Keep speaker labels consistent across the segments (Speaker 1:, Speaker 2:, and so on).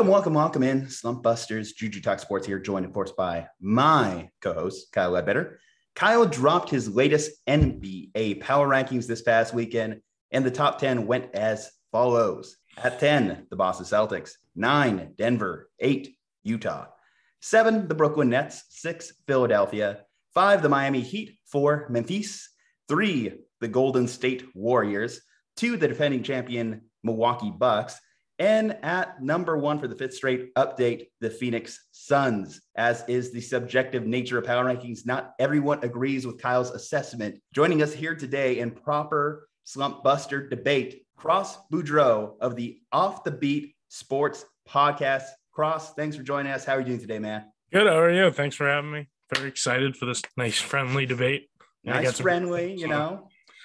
Speaker 1: Welcome in. Slumpbusters, Juju Talk Sports here, joined, of course, by my co-host, Kyle Ledbetter. Kyle dropped his latest NBA power rankings this past weekend, and the top 10 went as follows. At 10, the Boston Celtics. 9, Denver. 8, Utah. 7, the Brooklyn Nets. 6, Philadelphia. 5, the Miami Heat. 4, Memphis. 3, the Golden State Warriors. 2, the defending champion Milwaukee Bucks. And at number 1 for the 5th straight update, the Phoenix Suns. As is the subjective nature of power rankings, not everyone agrees with Kyle's assessment. Joining us here today in proper Slumpbuster debate, Cross Boudreau of the OffBeat Sports podcast. Cross, thanks for joining us. How are you doing today, man?
Speaker 2: Good. How are you? Thanks for having me. Very excited for this nice, friendly debate.
Speaker 1: Nice, friendly,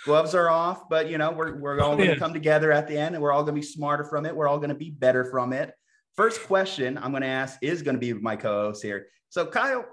Speaker 1: Gloves are off, but, we're all going to come together at the end, and we're all going to be smarter from it. We're all going to be better from it. First question I'm going to ask is going to be my co-host here. So, Kyle,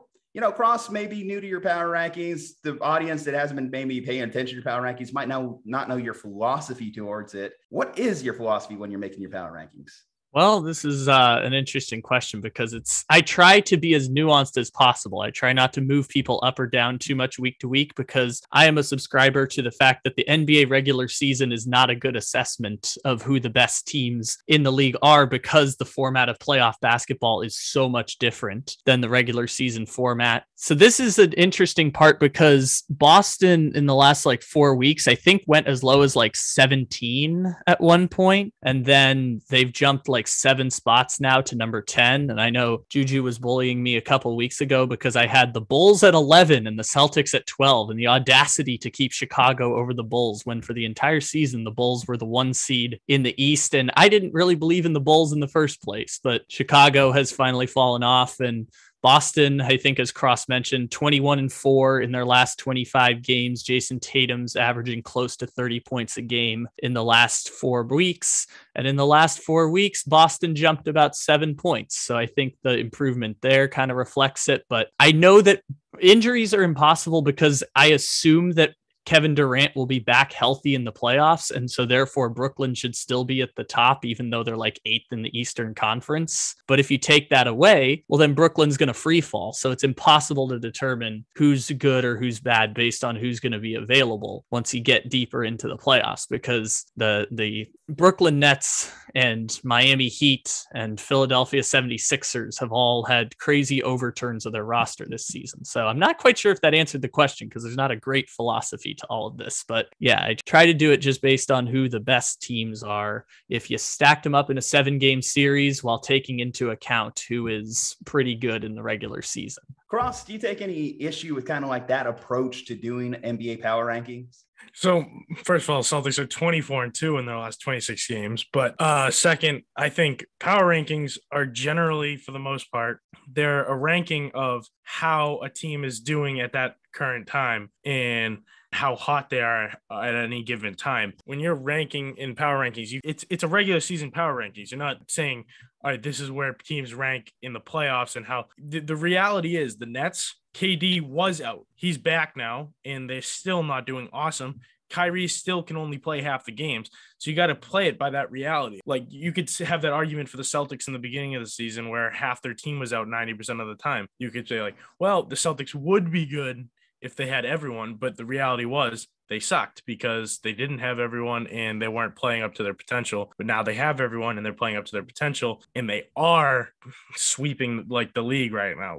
Speaker 1: Cross may be new to your power rankings. The audience that hasn't been maybe paying attention to power rankings might not know your philosophy towards it. What is your philosophy when you're making your power rankings?
Speaker 3: Well, this is an interesting question because I try to be as nuanced as possible. I try not to move people up or down too much week to week because I am a subscriber to the fact that the NBA regular season is not a good assessment of who the best teams in the league are because the format of playoff basketball is so much different than the regular season format. So this is an interesting part because Boston in the last 4 weeks, I think went as low as 17 at one point, and then they've jumped 7 spots now to number 10. And I know Juju was bullying me a couple weeks ago because I had the Bulls at 11 and the Celtics at 12, and the audacity to keep Chicago over the Bulls when for the entire season, the Bulls were the 1 seed in the East. And I didn't really believe in the Bulls in the first place, but Chicago has finally fallen off, and Boston, I think, as Cross mentioned, 21-4 in their last 25 games. Jayson Tatum's averaging close to 30 points a game in the last 4 weeks. And in the last 4 weeks, Boston jumped about 7 points. So I think the improvement there kind of reflects it. But I know that injuries are impossible because I assume that Kevin Durant will be back healthy in the playoffs. And so therefore Brooklyn should still be at the top, even though they're 8th in the Eastern Conference. But if you take that away, well, then Brooklyn's going to free fall. So it's impossible to determine who's good or who's bad based on who's going to be available once you get deeper into the playoffs, because the Brooklyn Nets and Miami Heat and Philadelphia 76ers have all had crazy overturns of their roster this season. So I'm not quite sure if that answered the question because there's not a great philosophy to all of this, but yeah, I try to do it just based on who the best teams are. If you stacked them up in a 7-game series while taking into account who is pretty good in the regular season.
Speaker 1: Cross, do you take any issue with kind of that approach to doing NBA power rankings?
Speaker 2: So first of all, Celtics are 24-2 in their last 26 games. But second, I think power rankings are generally, for the most part, they're a ranking of how a team is doing at that current time and how hot they are at any given time. When you're ranking in power rankings, it's a regular season power rankings. You're not saying, all right, this is where teams rank in the playoffs and how the reality is the Nets, KD was out. He's back now and they're still not doing awesome. Kyrie still can only play half the games. So you got to play it by that reality. You could have that argument for the Celtics in the beginning of the season where half their team was out 90% of the time. You could say well, the Celtics would be good if they had everyone, but the reality was they sucked because they didn't have everyone and they weren't playing up to their potential. But now they have everyone and they're playing up to their potential, and they are sweeping the league right now.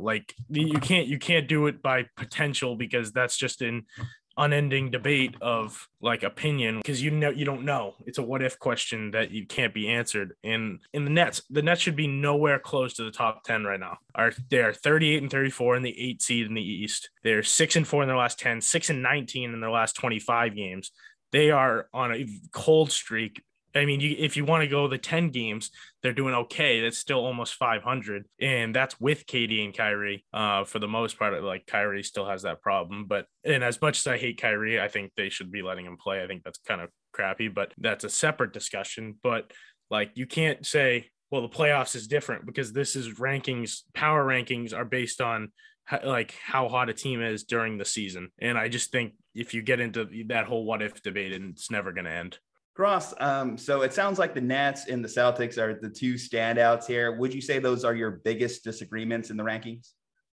Speaker 2: You can't do it by potential because that's just an unending debate of opinion, because you don't know. It's a what if question that you can't be answered. And in the Nets should be nowhere close to the top 10 right now. They are 38-34 in the 8th seed in the East. They're 6-4 in their last 10, 6-19 in their last 25 games. They are on a cold streak. I mean, if you want to go the 10 games, they're doing okay. That's still almost 500. And that's with KD and Kyrie. For the most part, Kyrie still has that problem. And as much as I hate Kyrie, I think they should be letting him play. I think that's kind of crappy, but that's a separate discussion. But you can't say, well, the playoffs is different because this is rankings. Power rankings are based on how hot a team is during the season. And I just think if you get into that whole what if debate, and it's never going to end.
Speaker 1: Cross, so it sounds like the Nets and the Celtics are the two standouts here. Would you say those are your biggest disagreements in the rankings?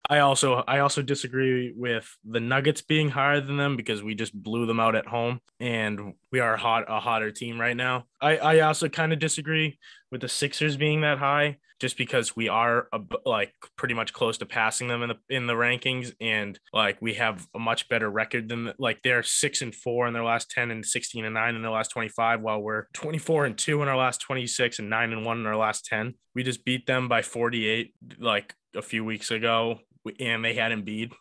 Speaker 2: I also disagree with the Nuggets being higher than them because we just blew them out at home and we are a hotter team right now. I also kind of disagree with the Sixers being that high just because we are like pretty much close to passing them in the rankings, and like we have a much better record than like they're 6-4 in their last 10 and 16-9 in their last 25, while we're 24-2 in our last 26 and 9-1 in our last 10. We just beat them by 48 like a few weeks ago, and they had Embiid.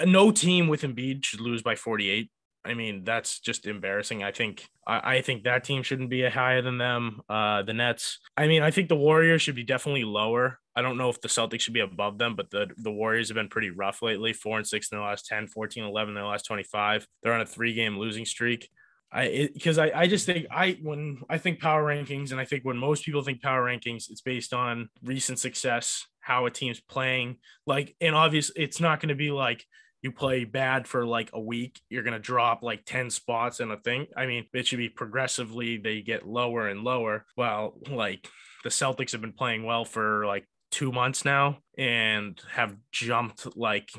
Speaker 2: No team with Embiid should lose by 48. I mean, that's just embarrassing. I think that team shouldn't be higher than them. The Nets. I mean, I think the Warriors should be definitely lower. I don't know if the Celtics should be above them, but the Warriors have been pretty rough lately. 4-6 in their last 10, 14-11 in their last 25. They're on a 3-game losing streak. I just think when I think power rankings, and I think when most people think power rankings, it's based on recent success, how a team's playing. Like, and obviously, it's not going to be like you play bad for like a week, you're going to drop like 10 spots in a thing. I mean, it should be progressively, they get lower and lower. Well, like the Celtics have been playing well for like 2 months now and have jumped like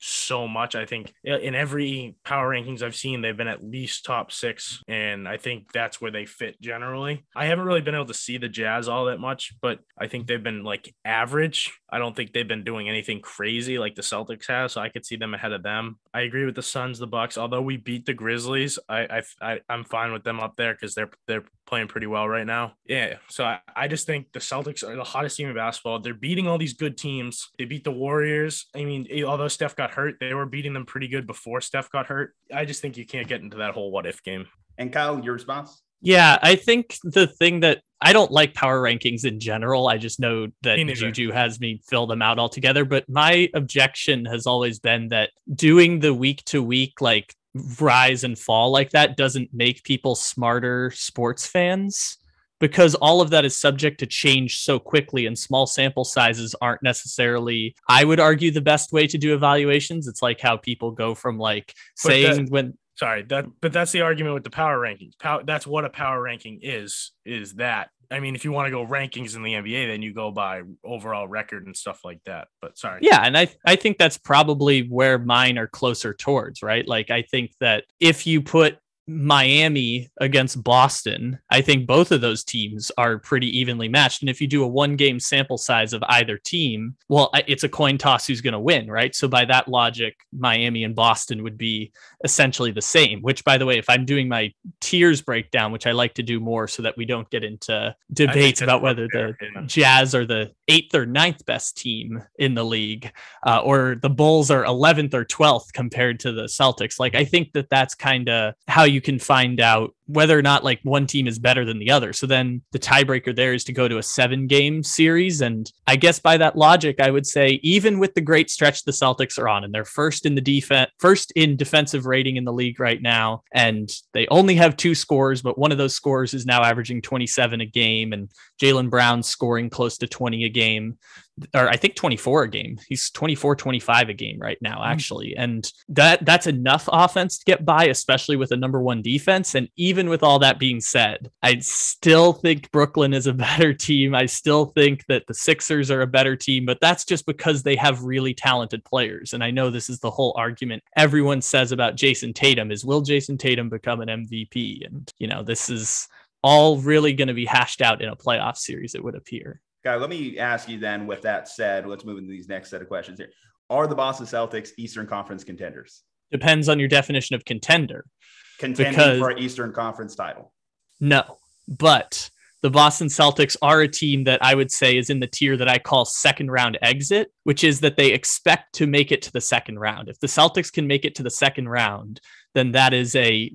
Speaker 2: so much. I think in every power rankings I've seen, they've been at least top 6, and I think that's where they fit generally. I haven't really been able to see the Jazz all that much, but I think they've been like average. I don't think they've been doing anything crazy like the Celtics have, so I could see them ahead of them. I agree with the Suns, the Bucks. Although we beat the Grizzlies, I'm fine with them up there because they're playing pretty well right now. Yeah, so I just think the Celtics are the hottest team in basketball. They're beating all these good teams. They beat the Warriors. I mean, although Steph got hurt, they were beating them pretty good before Steph got hurt. I just think you can't get into that whole what if game.
Speaker 1: And Kyle, your response?
Speaker 3: Yeah, I think the thing that I don't like power rankings in general. I just know that Juju has me fill them out altogether. But my objection has always been that doing the week to week, like rise and fall like that doesn't make people smarter sports fans, because all of that is subject to change so quickly, and small sample sizes aren't necessarily, I would argue, the best way to do evaluations. It's like how people go from like saying
Speaker 2: but that's the argument with the power rankings. That's what a power ranking is that. I mean, if you want to go rankings in the NBA, then you go by overall record and stuff like that. But sorry.
Speaker 3: Yeah. And I think that's probably where mine are closer towards, right? Like, I think that if you put Miami against Boston, I think both of those teams are pretty evenly matched. And if you do a 1-game sample size of either team, well, it's a coin toss who's going to win, right? So by that logic, Miami and Boston would be essentially the same, which, by the way, if I'm doing my tiers breakdown, which I like to do more so that we don't get into debates about whether the Jazz are the 8th or 9th best team in the league, or the Bulls are 11th or 12th compared to the Celtics. Like, I think that that's kind of how you can find out whether or not like one team is better than the other. So then the tiebreaker there is to go to a 7-game series. And I guess by that logic, I would say even with the great stretch the Celtics are on, and they're first in defensive rating in the league right now, and they only have 2 scores, but one of those scores is now averaging 27 a game, and Jaylen Brown's scoring close to 20 a game. Or I think 24 a game. He's 24-25 a game right now, actually. And that's enough offense to get by, especially with a number 1 defense. And even with all that being said, I still think Brooklyn is a better team. I still think that the Sixers are a better team, but that's just because they have really talented players. And I know this is the whole argument everyone says about Jayson Tatum is, will Jayson Tatum become an MVP? And, this is all really going to be hashed out in a playoff series, it would appear.
Speaker 1: Guy, let me ask you then, with that said, let's move into these next set of questions here. Are the Boston Celtics Eastern Conference contenders?
Speaker 3: Depends on your definition of contender.
Speaker 1: Contending for an Eastern Conference title?
Speaker 3: No, but the Boston Celtics are a team that I would say is in the tier that I call second round exit, which is that they expect to make it to the second round. If the Celtics can make it to the second round, then that is a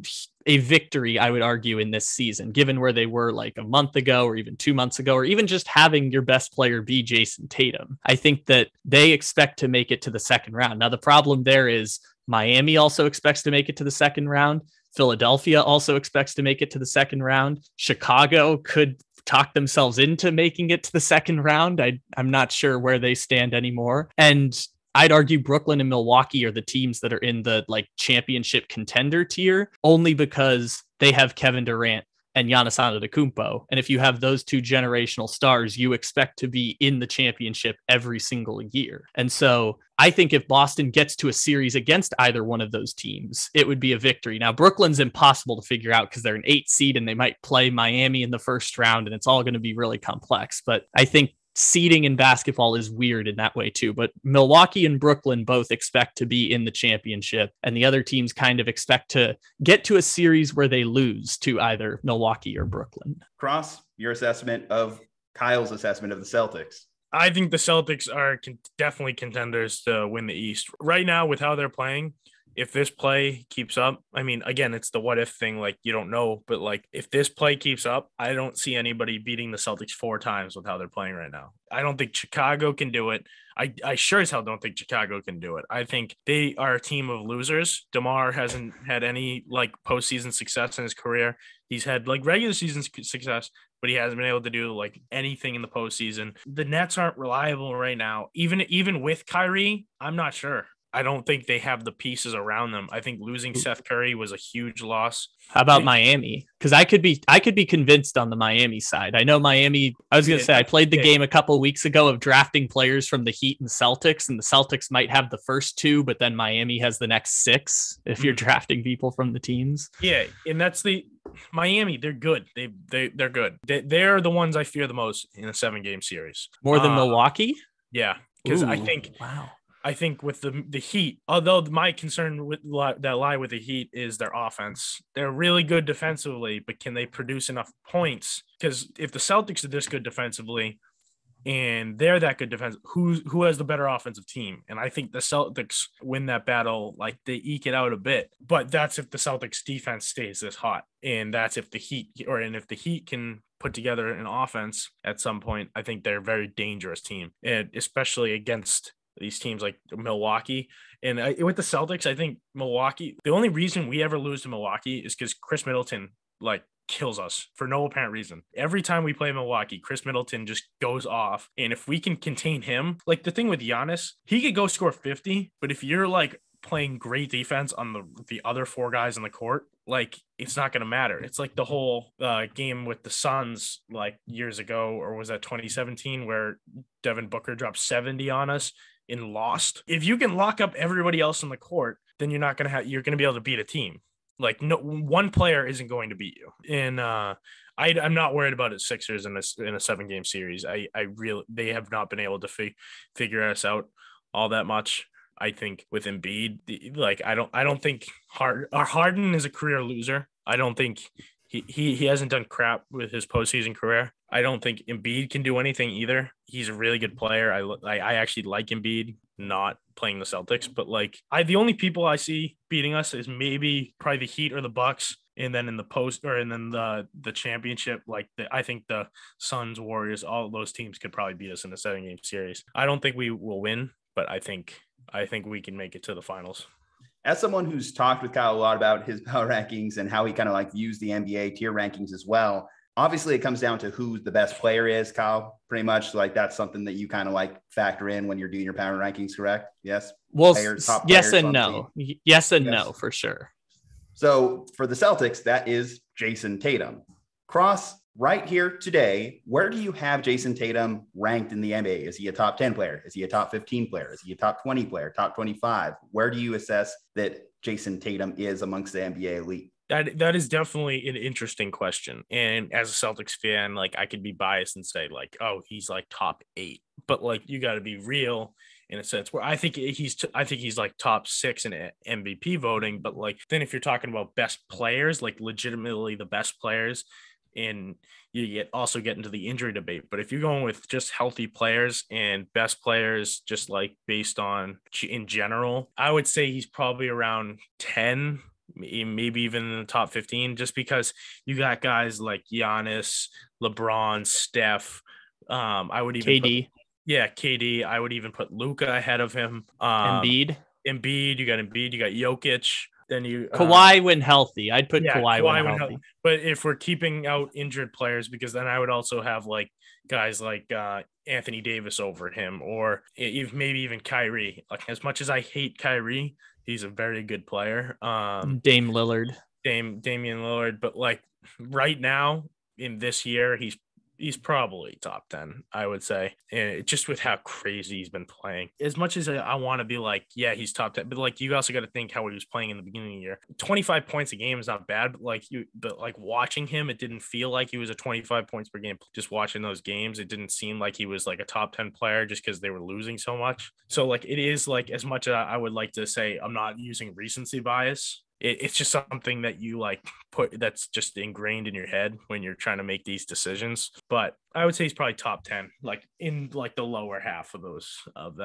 Speaker 3: victory, I would argue, in this season, given where they were like a month ago or even 2 months ago, or even just having your best player be Jayson Tatum. I think that they expect to make it to the second round. Now, the problem there is Miami also expects to make it to the second round. Philadelphia also expects to make it to the second round. Chicago could talk themselves into making it to the second round. I'm not sure where they stand anymore. And I'd argue Brooklyn and Milwaukee are the teams that are in the like championship contender tier, only because they have Kevin Durant and Giannis Antetokounmpo. And if you have those two generational stars, you expect to be in the championship every single year. And so I think if Boston gets to a series against either one of those teams, it would be a victory. Now, Brooklyn's impossible to figure out because they're an 8 seed and they might play Miami in the first round, and it's all going to be really complex. But I think seeding in basketball is weird in that way too. But Milwaukee and Brooklyn both expect to be in the championship, and the other teams kind of expect to get to a series where they lose to either Milwaukee or Brooklyn.
Speaker 1: Cross, your assessment of Kyle's assessment of the Celtics.
Speaker 2: I think the Celtics are definitely contenders to win the East right now with how they're playing. If this play keeps up, I mean, again, it's the what if thing, like you don't know, but like if this play keeps up, I don't see anybody beating the Celtics 4 times with how they're playing right now. I don't think Chicago can do it. I sure as hell don't think Chicago can do it. I think they are a team of losers. DeMar hasn't had any like postseason success in his career. He's had like regular season success, but he hasn't been able to do like anything in the postseason. The Nets aren't reliable right now. Even with Kyrie, I'm not sure. I don't think they have the pieces around them. I think losing Seth Curry was a huge loss.
Speaker 3: How about Miami? Because I could be convinced on the Miami side. I know Miami. I was going to say I played the game a couple of weeks ago of drafting players from the Heat and Celtics, and the Celtics might have the first 2, but then Miami has the next 6 if you're drafting people from the teams.
Speaker 2: Yeah, and that's the Miami. They're good. They're good. They're the ones I fear the most in a 7-game series.
Speaker 3: More than Milwaukee?
Speaker 2: Yeah, because I think
Speaker 3: wow.
Speaker 2: I think with the Heat, although my concern that lie with the Heat is their offense. They're really good defensively, but can they produce enough points? Because if the Celtics are this good defensively and they're that good defense, who has the better offensive team? And I think the Celtics win that battle, like they eke it out a bit. But that's if the Celtics defense stays this hot. And that's if the Heat if the Heat can put together an offense at some point, I think they're a very dangerous team, and especially against these teams like Milwaukee. And with the Celtics, I think Milwaukee, the only reason we ever lose to Milwaukee is because Chris Middleton like kills us for no apparent reason. Every time we play Milwaukee, Chris Middleton just goes off. And if we can contain him, like the thing with Giannis, he could go score 50, but if you're like playing great defense on the other 4 guys on the court, like it's not going to matter. It's like the whole game with the Suns like years ago, or was that 2017 where Devin Booker dropped 70 on us and lost. If you can lock up everybody else on the court, then you're going to be able to beat a team. Like no one player isn't going to beat you. And I'm not worried about it. Sixers in a 7-game series. They have not been able to figure us out all that much. I think with Embiid, like I don't think Harden is a career loser. I don't think he hasn't done crap with his postseason career. I don't think Embiid can do anything either. He's a really good player. I actually like Embiid not playing the Celtics, but like the only people I see beating us is probably the Heat or the Bucks. And then in the the championship, like I think the Suns, Warriors, all of those teams could probably beat us in a 7-game series. I don't think we will win, but I think we can make it to the finals.
Speaker 1: As someone who's talked with Kyle a lot about his power rankings and how he kind of like views the NBA tier rankings as well, obviously it comes down to who the best player is, Kyle, pretty much. Like that's something that you kind of like factor in when you're doing your power rankings, correct? Yes.
Speaker 3: Well, yes and no. Yes and no, for sure.
Speaker 1: So for the Celtics, that is Jayson Tatum. Cross, right here today, where do you have Jayson Tatum ranked in the NBA? Is he a top 10 player? Is he a top 15 player? Is he a top 20 player, top 25? Where do you assess that Jayson Tatum is amongst the NBA elite?
Speaker 2: That is definitely an interesting question. And as a Celtics fan, like I could be biased and say like, oh, he's like top 8, but like you got to be real in a sense where I think he's like top 6 in MVP voting. But like, then if you're talking about best players, like legitimately the best players, and you also get into the injury debate. But if you're going with just healthy players and best players, just like based on in general, I would say he's probably around 10, maybe even in the top 15, just because you got guys like Giannis, LeBron, Steph. I would even
Speaker 3: KD.
Speaker 2: KD. I would even put Luka ahead of him.
Speaker 3: Embiid.
Speaker 2: You got Jokic. Then you
Speaker 3: Kawhi when healthy. I'd put Kawhi when healthy.
Speaker 2: But if we're keeping out injured players, because then I would also have like guys like Anthony Davis over him, or maybe even Kyrie. Like as much as I hate Kyrie, he's a very good player.
Speaker 3: Dame Lillard.
Speaker 2: Damian Lillard, but like right now in this year, he's probably top 10, I would say. And just with how crazy he's been playing. As much as I want to be like, yeah, he's top 10, but like you also got to think how he was playing in the beginning of the year. 25 points a game is not bad, but like watching him, it didn't feel like he was a 25 points per game. Just watching those games, it didn't seem like he was like a top 10 player just because they were losing so much. So like it is like, as much as I would like to say I'm not using recency bias, it's just something that you like put that's just ingrained in your head when you're trying to make these decisions. But I would say he's probably top 10, like in like the lower half of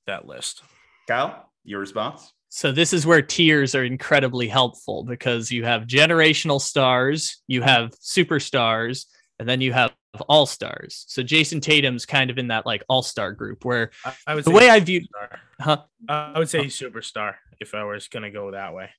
Speaker 2: that list.
Speaker 1: Kyle, your response?
Speaker 3: So this is where tiers are incredibly helpful because you have generational stars, you have superstars, and then you have all-stars. So Jayson Tatum's kind of in that like all-star group where
Speaker 2: I would
Speaker 3: the
Speaker 2: say
Speaker 3: way I view
Speaker 2: I would say he's superstar if I was going to go that way.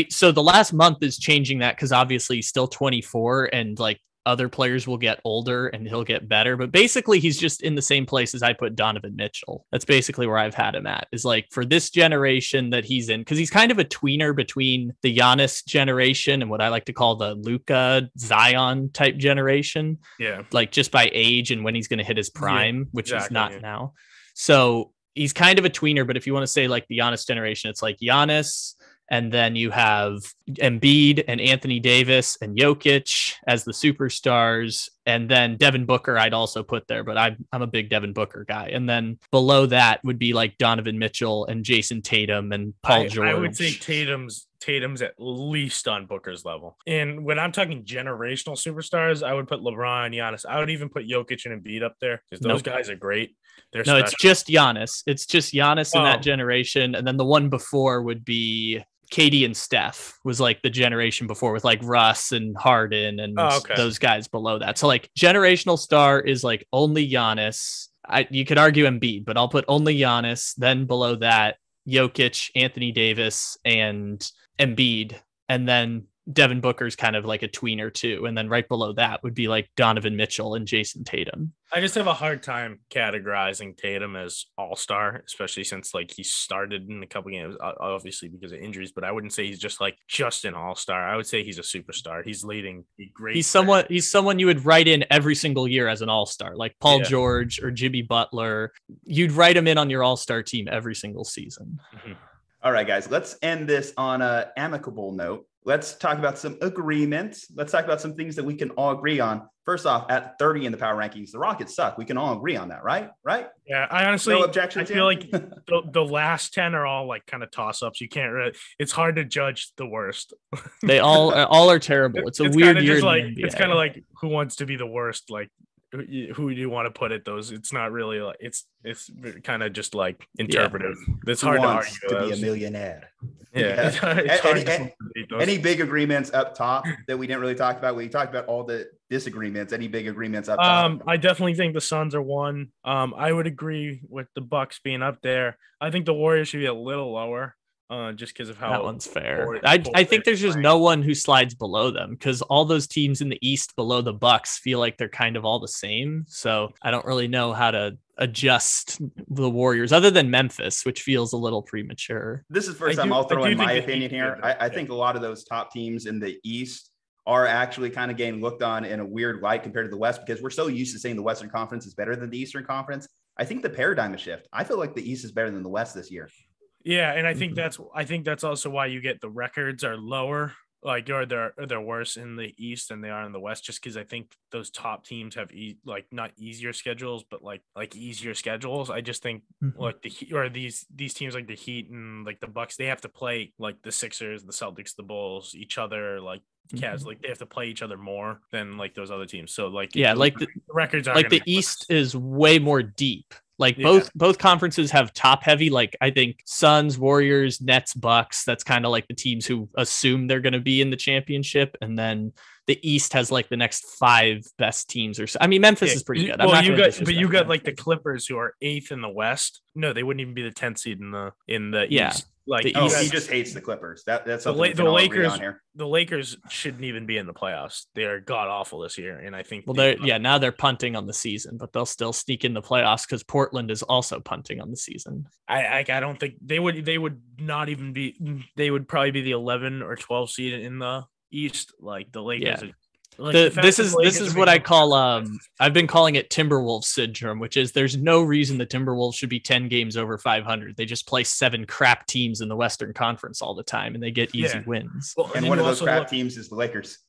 Speaker 3: So the last month is changing that because obviously he's still 24 and like other players will get older and he'll get better. But basically he's just in the same place as I put Donovan Mitchell. That's basically where I've had him at, is like for this generation that he's in, because he's kind of a tweener between the Giannis generation and what I like to call the Luka Zion type generation.
Speaker 2: Yeah.
Speaker 3: Like just by age and when he's going to hit his prime, which is not now. So he's kind of a tweener, but if you want to say like the Giannis generation, it's like Giannis, and then you have Embiid and Anthony Davis and Jokic as the superstars. And then Devin Booker, I'd also put there, but I'm a big Devin Booker guy. And then below that would be like Donovan Mitchell and Jayson Tatum and Paul George.
Speaker 2: I would say Tatum's at least on Booker's level. And when I'm talking generational superstars, I would put LeBron, Giannis. I would even put Jokic and Embiid up there because those guys are great. They're special.
Speaker 3: It's just Giannis. It's just Giannis in that generation. And then the one before would be KD and Steph was like the generation before with like Russ and Harden and those guys below that. So like generational star is like only Giannis. You could argue Embiid, but I'll put only Giannis. Then below that, Jokic, Anthony Davis, and Embiid. And then Devin Booker's kind of like a tweener too. And then right below that would be like Donovan Mitchell and Jayson Tatum.
Speaker 2: I just have a hard time categorizing Tatum as all-star, especially since like he started in a couple games, obviously because of injuries, but I wouldn't say he's just an all-star. I would say he's a superstar. He's leading a great. He's
Speaker 3: someone you would write in every single year as an all-star, like Paul George or Jimmy Butler. You'd write him in on your all-star team every single season.
Speaker 1: Mm-hmm. All right, guys, let's end this on an amicable note. Let's talk about some agreements. Let's talk about some things that we can all agree on. First off, at 30 in the power rankings, the Rockets suck. We can all agree on that, right? Right?
Speaker 2: Yeah, I honestly,
Speaker 1: no objections.
Speaker 2: I feel like the last 10 are all like kind of toss-ups. You can't really. It's hard to judge the worst.
Speaker 3: They all are terrible. It's a weird year.
Speaker 2: It's kind of like who wants to be the worst. Like who do you want to put it? Those. It's not really like it's kind of just like interpretive. Yeah. It's hard to argue.
Speaker 1: To be a millionaire.
Speaker 2: Yeah.
Speaker 1: Any big agreements up top that we didn't really talk about? We talked about all the disagreements. Any big agreements up top?
Speaker 2: I definitely think the Suns are one. I would agree with the Bucks being up there. I think the Warriors should be a little lower. Just because of how
Speaker 3: that one's fair. I think there's just no one who slides below them because all those teams in the East below the Bucks feel like they're kind of all the same. So I don't really know how to adjust the Warriors other than Memphis, which feels a little premature.
Speaker 1: This is the first time I'll throw in my opinion here. I think a lot of those top teams in the East are actually kind of getting looked on in a weird light compared to the West because we're so used to saying the Western Conference is better than the Eastern Conference. I think the paradigm has shifted. I feel like the East is better than the West this year.
Speaker 2: Yeah, and I think that's also why you get the records are lower, like they're worse in the East than they are in the West, just because I think those top teams have not easier schedules, but like easier schedules. I just think like these teams like the Heat and like the Bucks, they have to play like the Sixers, the Celtics, the Bulls, each other, like Cavs, like they have to play each other more than like those other teams. So like the records are
Speaker 3: like the East is way more deep. Like both conferences have top heavy. Like I think Suns, Warriors, Nets, Bucks. That's kind of like the teams who assume they're going to be in the championship, and then the East has like the next 5 best teams. Or so. I mean, Memphis is pretty good.
Speaker 2: Well, you got like the Clippers who are 8th in the West. No, they wouldn't even be the 10th seed in the East. Like
Speaker 3: The
Speaker 1: Oh,
Speaker 3: East.
Speaker 1: he just hates the Clippers. That's something we
Speaker 2: the
Speaker 1: can all agree
Speaker 2: Lakers.
Speaker 1: on here.
Speaker 2: The Lakers shouldn't even be in the playoffs. They are god awful this year, and I think.
Speaker 3: Well, now they're punting on the season, but they'll still sneak in the playoffs because Portland is also punting on the season.
Speaker 2: I don't think they would. They would not even be. They would probably be the 11 or 12 seed in the East. Like the Lakers.
Speaker 3: Yeah.
Speaker 2: Like
Speaker 3: This is what I call I've been calling it Timberwolves syndrome, which is there's no reason the Timberwolves should be 10 games over 500. They just play 7 crap teams in the Western Conference all the time and they get easy wins.
Speaker 2: Well,
Speaker 1: And one of those crap teams is the Lakers.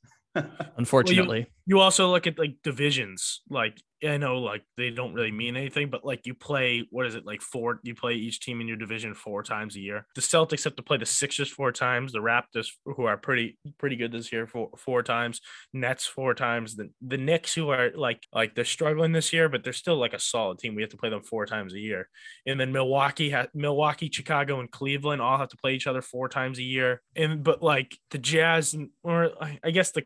Speaker 3: Unfortunately.
Speaker 2: Well, you also look at like divisions. Like I know like they don't really mean anything, but like you play, what is it, like 4, you play each team in your division 4 times a year. The Celtics have to play the Sixers 4 times, the Raptors, who are pretty good this year, 4 times, Nets 4 times, the Knicks, who are like they're struggling this year, but they're still like a solid team. We have to play them 4 times a year. And then Milwaukee, Chicago, and Cleveland all have to play each other 4 times a year. But like the Jazz, or I guess the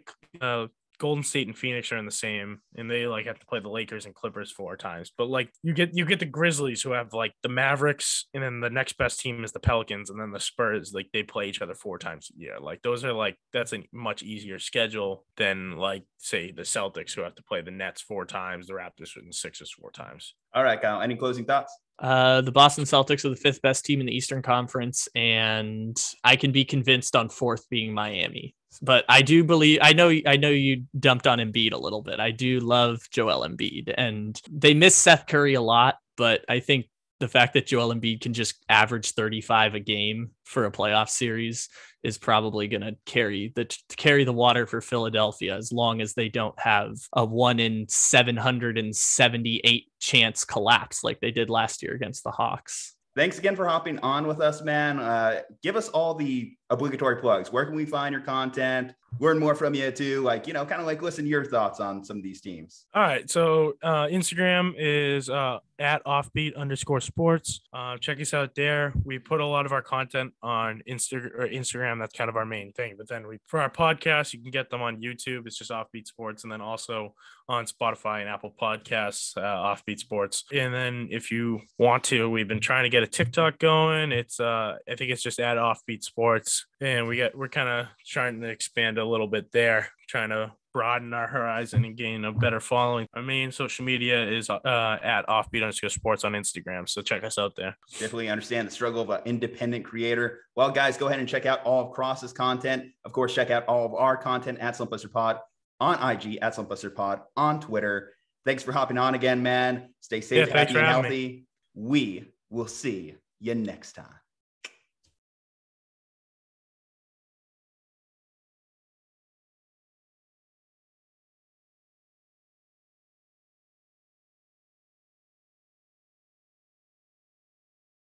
Speaker 2: Golden State and Phoenix are in the same, and they like have to play the Lakers and Clippers 4 times. But like you get the Grizzlies, who have like the Mavericks, and then the next best team is the Pelicans, and then the Spurs. Like they play each other 4 times a year. Like those are like, that's a much easier schedule than like say the Celtics, who have to play the Nets 4 times, the Raptors and the Sixers 4 times.
Speaker 1: All right, Kyle. Any closing thoughts?
Speaker 3: The Boston Celtics are the 5th best team in the Eastern Conference, and I can be convinced on 4th being Miami. But I do believe, I know you dumped on Embiid a little bit. I do love Joel Embiid, and they miss Seth Curry a lot, but I think the fact that Joel Embiid can just average 35 a game for a playoff series is probably going to carry the water for Philadelphia, as long as they don't have a 1 in 778 chance collapse like they did last year against the Hawks.
Speaker 1: Thanks again for hopping on with us, man. Give us all the obligatory plugs. Where can we find your content? Learn more from you too. Like, kind of like listen to your thoughts on some of these teams.
Speaker 2: All right. So Instagram is at @offbeat_sports. Check us out there. We put a lot of our content on Instagram. That's kind of our main thing. But then for our podcast, you can get them on YouTube. It's just OffBeat Sports. And then also on Spotify and Apple Podcasts, OffBeat Sports. And then if you want to, we've been trying to get a TikTok going. It's I think it's just at OffBeat Sports. And we're kind of trying to expand a little bit there, trying to broaden our horizon and gain a better following. Our main social media is at @offbeat_sports on Instagram. So check us out there.
Speaker 1: Definitely understand the struggle of an independent creator. Well, guys, go ahead and check out all of Cross's content. Of course, check out all of our content at SlumpBusterPod on IG, at SlumpBusterPod on Twitter. Thanks for hopping on again, man. Stay safe, happy, and healthy. We will see you next time.